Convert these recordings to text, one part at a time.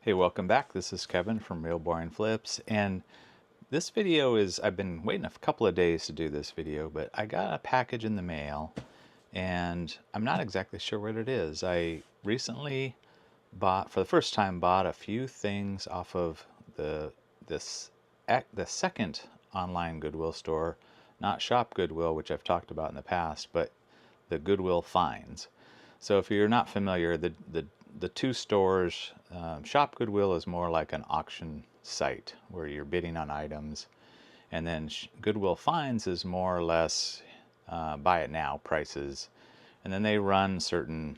Hey, welcome back. This is Kevin from Real Boring Flips, and this video is, I've been waiting a couple of days to do this video, but I got a package in the mail, and I'm not exactly sure what it is. I recently for the first time, bought a few things off of this the second online Goodwill store, not Shop Goodwill, which I've talked about in the past, but the Goodwill Finds. So if you're not familiar, the two stores, Shop Goodwill is more like an auction site where you're bidding on items, and then Goodwill Finds is more or less buy it now prices, and then they run certain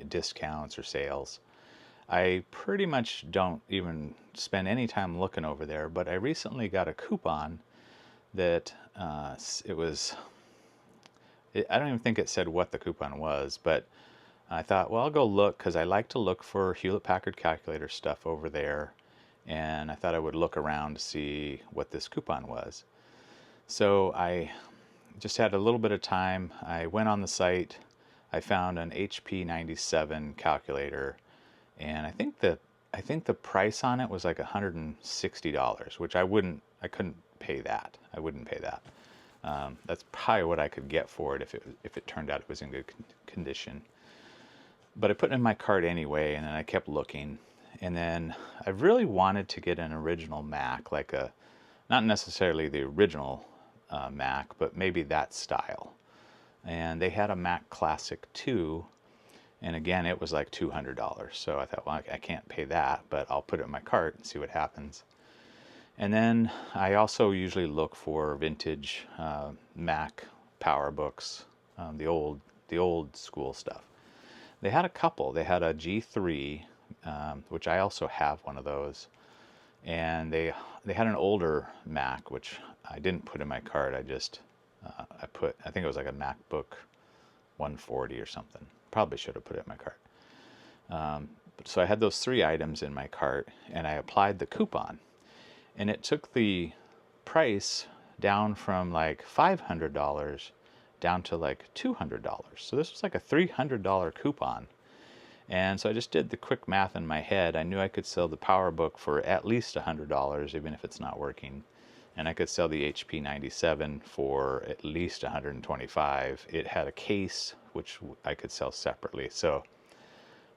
discounts or sales. I pretty much don't even spend any time looking over there, but I recently got a coupon that I don't even think it said what the coupon was, but I thought, well, I'll go look because I like to look for Hewlett-Packard calculator stuff over there, and I thought I would look around to see what this coupon was. So I just had a little bit of time. I went on the site. I found an HP 97 calculator, and I think the price on it was like $160, which I couldn't pay that. I wouldn't pay that. That's probably what I could get for it if it turned out it was in good condition. But I put it in my cart anyway, and then I kept looking. And then I really wanted to get an original Mac, not necessarily the original Mac, but maybe that style. And they had a Mac Classic 2, and again, it was like $200. So I thought, well, I can't pay that, but I'll put it in my cart and see what happens. And then I also usually look for vintage Mac PowerBooks, the old school stuff. They had a couple. They had a G3, which I also have one of those, and they had an older Mac, which I didn't put in my cart. I think it was like a MacBook 140 or something. Probably should have put it in my cart. So I had those three items in my cart, and I applied the coupon, and it took the price down from like $500 down to like $200. So this was like a $300 coupon. And so I just did the quick math in my head. I knew I could sell the PowerBook for at least $100, even if it's not working. And I could sell the HP 97 for at least $125. It had a case, which I could sell separately. So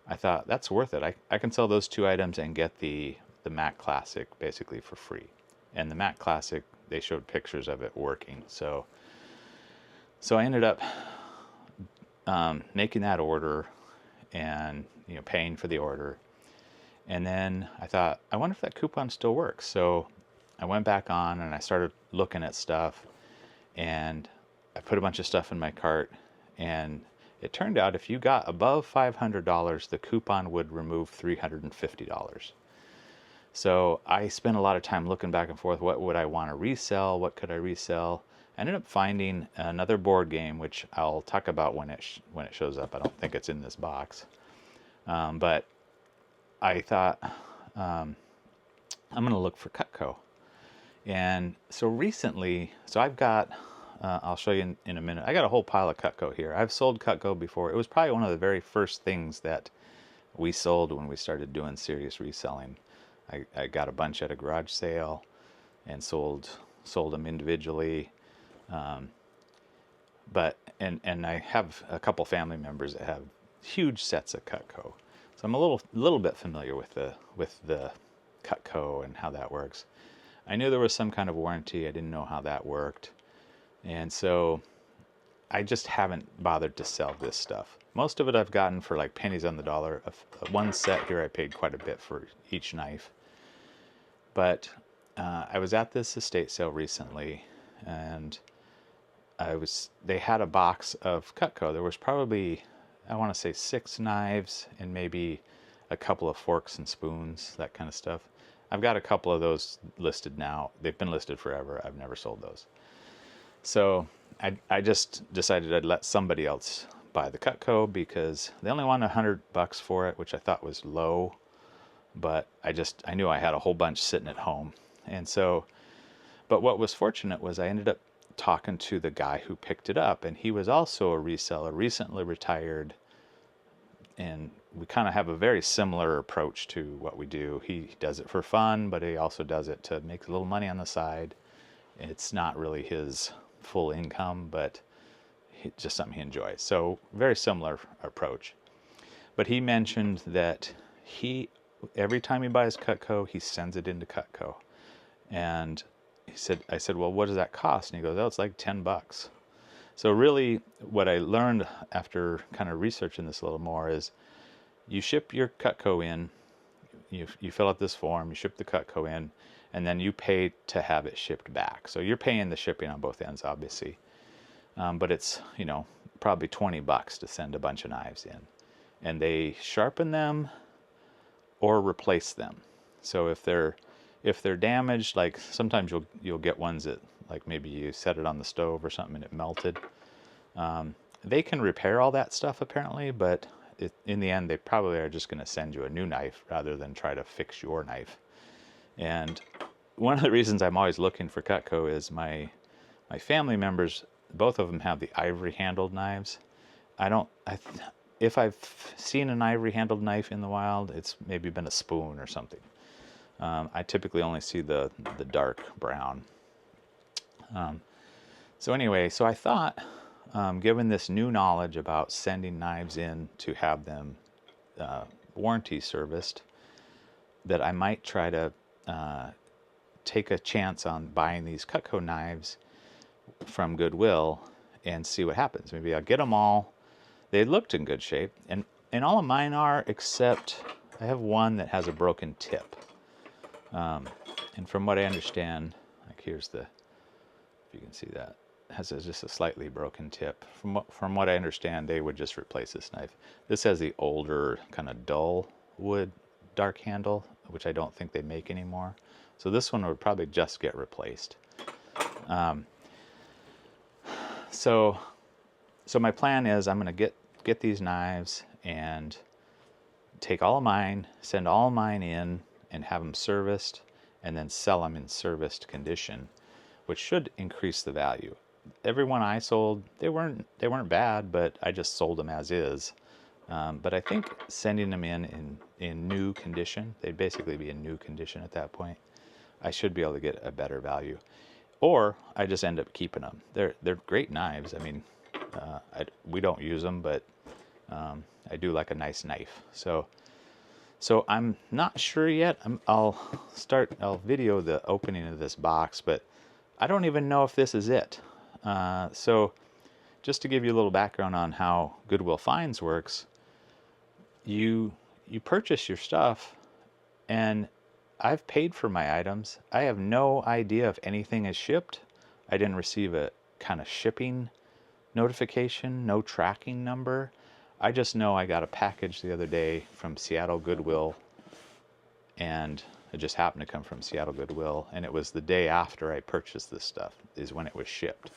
I thought, that's worth it. I can sell those two items and get the Mac Classic basically for free. And the Mac Classic, they showed pictures of it working. So I ended up making that order and paying for the order. And then I thought, I wonder if that coupon still works. So I went back on and I started looking at stuff, and I put a bunch of stuff in my cart, and it turned out if you got above $500, the coupon would remove $350. So I spent a lot of time looking back and forth. What would I want to resell? What could I resell? I ended up finding another board game, which I'll talk about when it shows up. I don't think it's in this box, but I thought I'm going to look for Cutco. And so recently, I've got, I'll show you in a minute, I got a whole pile of Cutco here. I've sold Cutco before. It was probably one of the very first things that we sold when we started doing serious reselling. I got a bunch at a garage sale and sold them individually. But I have a couple family members that have huge sets of Cutco, so I'm a little bit familiar with the Cutco and how that works. I knew there was some kind of warranty. I didn't know how that worked, and so I just haven't bothered to sell this stuff. Most of it I've gotten for like pennies on the dollar. One set here I paid quite a bit for each knife, but I was at this estate sale recently, and they had a box of Cutco. There was probably, I want to say 6 knives and maybe a couple of forks and spoons, that kind of stuff. I've got a couple of those listed now. They've been listed forever. I've never sold those. So I just decided I'd let somebody else buy the Cutco because they only wanted $100 for it, which I thought was low, but I knew I had a whole bunch sitting at home. And so, but what was fortunate was I ended up talking to the guy who picked it up, and he was also a reseller, recently retired, and we kind of have a very similar approach to what we do. He does it for fun, but he also does it to make a little money on the side. It's not really his full income, but just something he enjoys. So very similar approach. But he mentioned that every time he buys Cutco, he sends it into Cutco. And I said, well, what does that cost? And he goes, oh, it's like $10. So really what I learned after kind of researching this a little more is you ship your Cutco in, you fill out this form, you ship the Cutco in, and then you pay to have it shipped back. So you're paying the shipping on both ends, obviously. But it's, probably $20 to send a bunch of knives in. And they sharpen them or replace them. So if they're damaged, like sometimes you'll get ones that, like maybe you set it on the stove or something and it melted. They can repair all that stuff apparently, but in the end they probably are just going to send you a new knife rather than try to fix your knife. And one of the reasons I'm always looking for Cutco is my family members, both of them have the ivory handled knives. If I've seen an ivory handled knife in the wild, it's maybe been a spoon or something. I typically only see the dark brown. So anyway, so I thought, given this new knowledge about sending knives in to have them warranty serviced, that I might try to take a chance on buying these Cutco knives from Goodwill and see what happens. Maybe I'll get them all. They looked in good shape, and all of mine are, except I have one that has a broken tip. And from what I understand, like here's if you can see that, it has just a slightly broken tip. From what I understand, they would just replace this knife. This has the older kind of dull wood dark handle, which I don't think they make anymore. So this one would probably just get replaced. So my plan is I'm going to get these knives and take all of mine, send all of mine in, and have them serviced, and then sell them in serviced condition, which should increase the value. Every one I sold, they weren't bad, but I just sold them as is. But I think sending them in new condition, they'd basically be in new condition at that point, I should be able to get a better value. Or I just end up keeping them. They're great knives. I mean, we don't use them, but I do like a nice knife. So I'm not sure yet. I'll video the opening of this box, but I don't even know if this is it. So just to give you a little background on how Goodwill Finds works, you purchase your stuff, and I've paid for my items. I have no idea if anything is shipped. I didn't receive a kind of shipping notification, no tracking number. I just know I got a package the other day from Seattle Goodwill, and it just happened to come from Seattle Goodwill, and it was the day after I purchased this stuff is when it was shipped.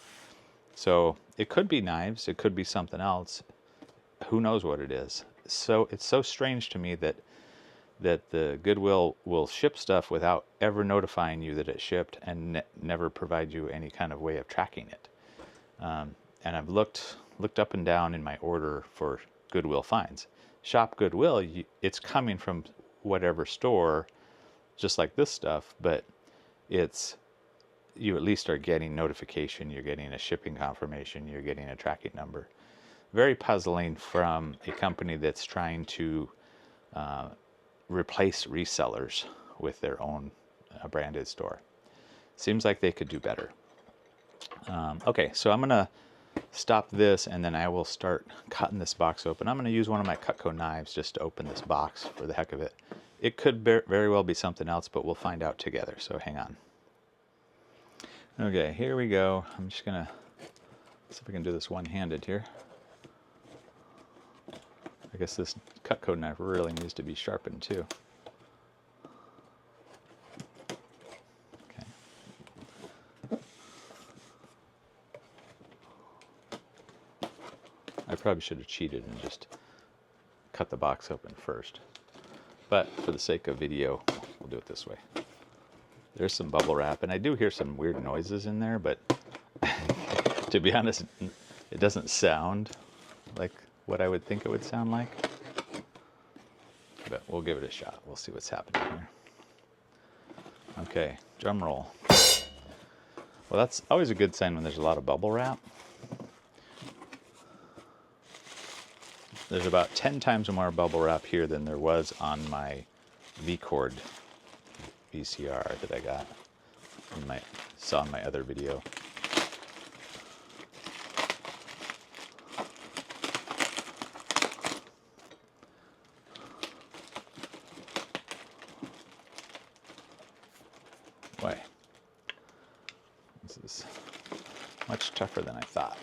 So it could be knives, it could be something else. Who knows what it is? So it's so strange to me that the Goodwill will ship stuff without ever notifying you that it shipped and never provide you any kind of way of tracking it. And I've looked up and down in my order for Goodwill Finds. Shop Goodwill, it's coming from whatever store, just like this stuff, but you at least are getting notification, you're getting a shipping confirmation, you're getting a tracking number. Very puzzling from a company that's trying to replace resellers with their own branded store. Seems like they could do better. Okay, so I'm going to stop this, and then I will start cutting this box open. I'm going to use one of my Cutco knives just to open this box for the heck of it. It could very well be something else, but we'll find out together, so hang on. Okay, here we go. I'm just going to see if I can do this one-handed here. I guess this Cutco knife really needs to be sharpened too. Okay. I probably should have cheated and just cut the box open first. But for the sake of video, we'll do it this way. There's some bubble wrap, and I do hear some weird noises in there, but to be honest, it doesn't sound like what I would think it would sound like. but we'll give it a shot. We'll see what's happening here. Okay, drum roll. Well, that's always a good sign when there's a lot of bubble wrap. There's about 10 times more bubble wrap here than there was on my V-cord VCR that I got saw in my other video. Boy, this is much tougher than I thought.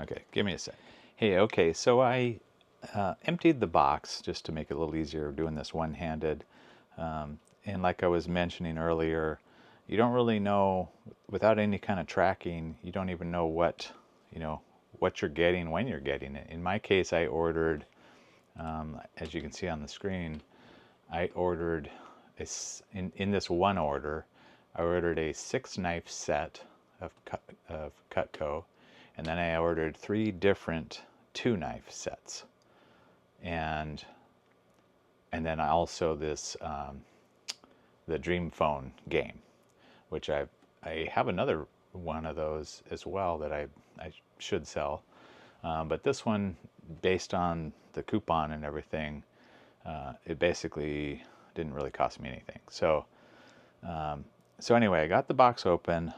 Okay, give me a sec. Hey, okay, so I emptied the box just to make it a little easier doing this one-handed. And like I was mentioning earlier, you don't really know, without any kind of tracking, you don't even know what you're getting when you're getting it. In my case, I ordered, as you can see on the screen, I ordered, in this one order, I ordered a 6-knife set of Cutco, and then I ordered 3 different 2-knife sets. And then also this, the Dream Phone game, which I have another one of those as well that I should sell. But this one, based on the coupon and everything, it basically didn't really cost me anything. So anyway, I got the box open.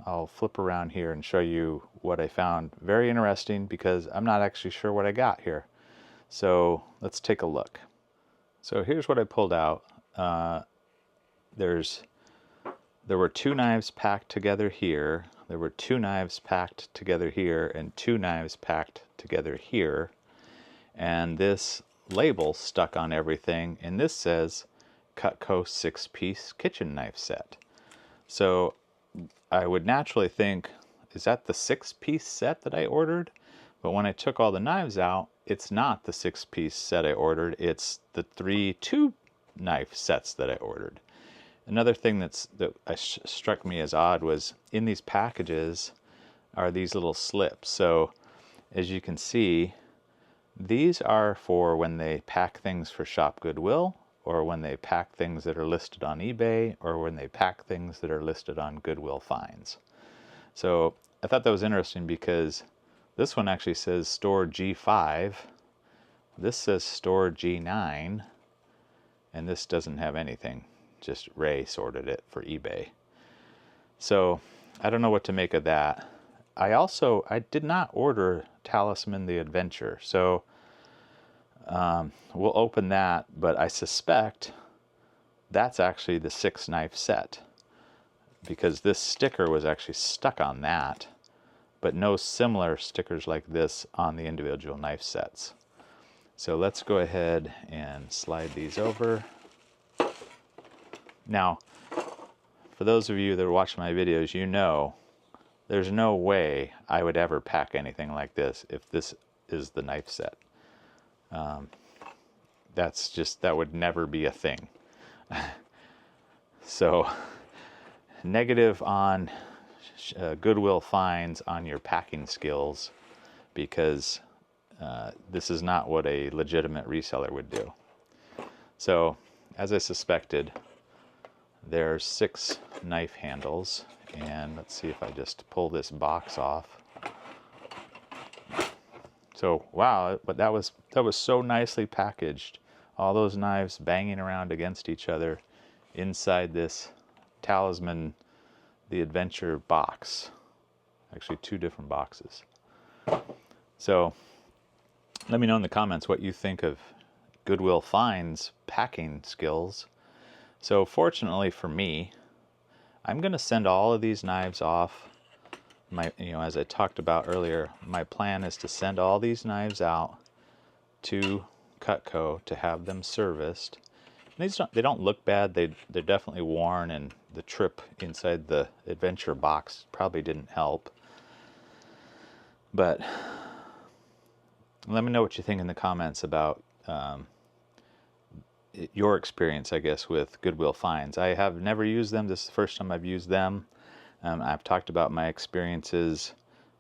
I'll flip around here and show you what I found. Very interesting because I'm not actually sure what I got here. So let's take a look. So here's what I pulled out. There were 2 knives packed together here. There were 2 knives packed together here and 2 knives packed together here. And this label stuck on everything, and this says Cutco 6-piece kitchen knife set. So I would naturally think, is that the 6-piece set that I ordered? But when I took all the knives out, it's not the 6-piece set I ordered, it's the 3 2-knife sets that I ordered. Another thing that struck me as odd was in these packages are these little slips. So as you can see, these are for when they pack things for Shop Goodwill, or when they pack things that are listed on eBay, or when they pack things that are listed on Goodwill Finds. So I thought that was interesting because this one actually says store G5, this says store G9, and this doesn't have anything. Just Ray sorted it for eBay. So I don't know what to make of that. I did not order Talisman the Adventure, so we'll open that, but I suspect that's actually the 6-knife set because this sticker was actually stuck on that, but no similar stickers like this on the individual knife sets. So let's go ahead and slide these over. Now, for those of you that are watching my videos, you know there's no way I would ever pack anything like this if this is the knife set. That would never be a thing. So, negative on Goodwill Finds on your packing skills, because this is not what a legitimate reseller would do. So, as I suspected, there's 6 knife handles, and let's see if I just pull this box off. So wow, but that was so nicely packaged. All those knives banging around against each other inside this Talisman the Adventure box. Actually 2 different boxes. So let me know in the comments what you think of Goodwill Finds packing skills. So fortunately for me, I'm going to send all of these knives off. As I talked about earlier, my plan is to send all these knives out to Cutco to have them serviced. They don't look bad. They're definitely worn, and the trip inside the Adventure box probably didn't help. But let me know what you think in the comments about your experience, I guess, with Goodwill Finds. I have never used them. This is the first time I've used them. I've talked about my experiences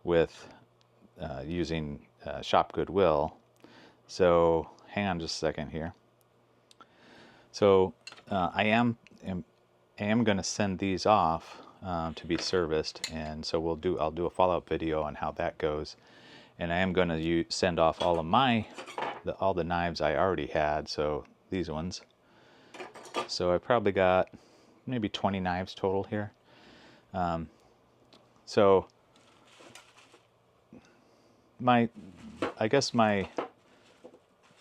with using Shop Goodwill. So hang on just a second here. So I am going to send these off to be serviced, and so I'll do a follow-up video on how that goes. And I am going to send off all of all the knives I already had, so these ones. So I probably got maybe 20 knives total here. So I guess my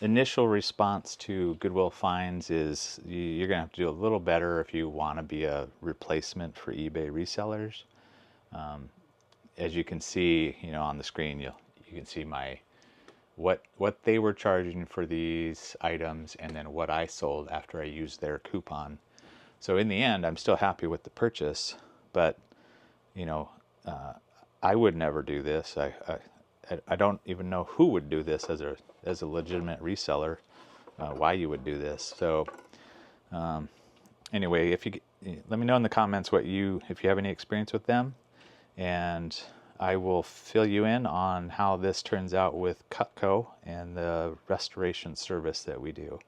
initial response to Goodwill finds is you're gonna have to do a little better if you want to be a replacement for eBay resellers. As you can see, on the screen, you can see what they were charging for these items, and then what I sold after I used their coupon. So in the end, I'm still happy with the purchase, but I would never do this. I don't even know who would do this as a legitimate reseller. Why you would do this? So anyway, let me know in the comments if you have any experience with them, and I will fill you in on how this turns out with Cutco and the restoration service that we do.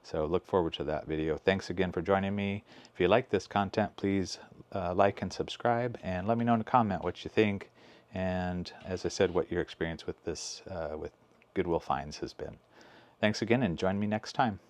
So look forward to that video. Thanks again for joining me. If you like this content, please like and subscribe, and let me know in a comment what you think, and as I said, what your experience with this with Goodwill finds has been. Thanks again, and join me next time.